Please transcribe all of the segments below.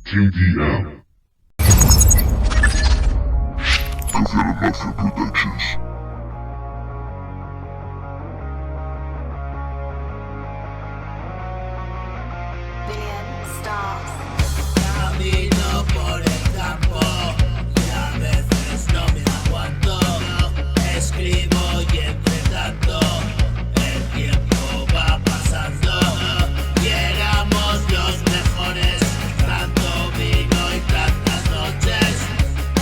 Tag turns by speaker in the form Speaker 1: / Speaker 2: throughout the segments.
Speaker 1: TDM. Caveira Mafia Productions.
Speaker 2: Billion stars.
Speaker 3: Camino por el campo y a veces no me aguanto. Escribo y entre tanto el tiempo va pasando. Y éramos los mejores, tanto vino y tantas noches.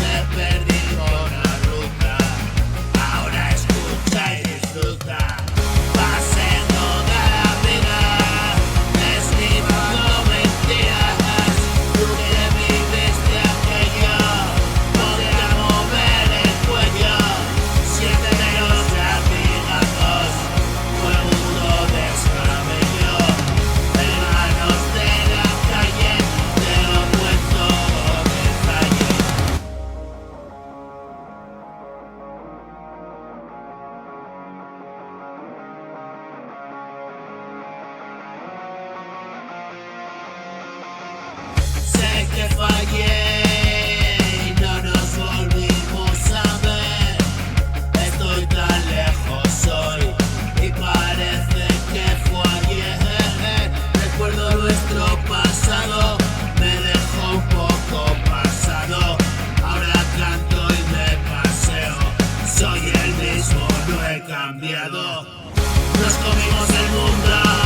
Speaker 3: Me perdí por la ruta, ahora escucha y disfruta. Paseo de la vida, esquivando mentiras. Tú que viviste aquello, podía mover el cuello. 7 de los amigos, fue uno descabello. Hermanos de la calle, te lo cuento con detalle. Sé que fallé y no nos volvimos a ver. Estoy tan lejos hoy y parece que fue ayer. Recuerdo nuestro pasado, me dejó un poco pasado. Ahora canto y me paseo, soy el mismo, no he cambiado. Nos comimos el mundo.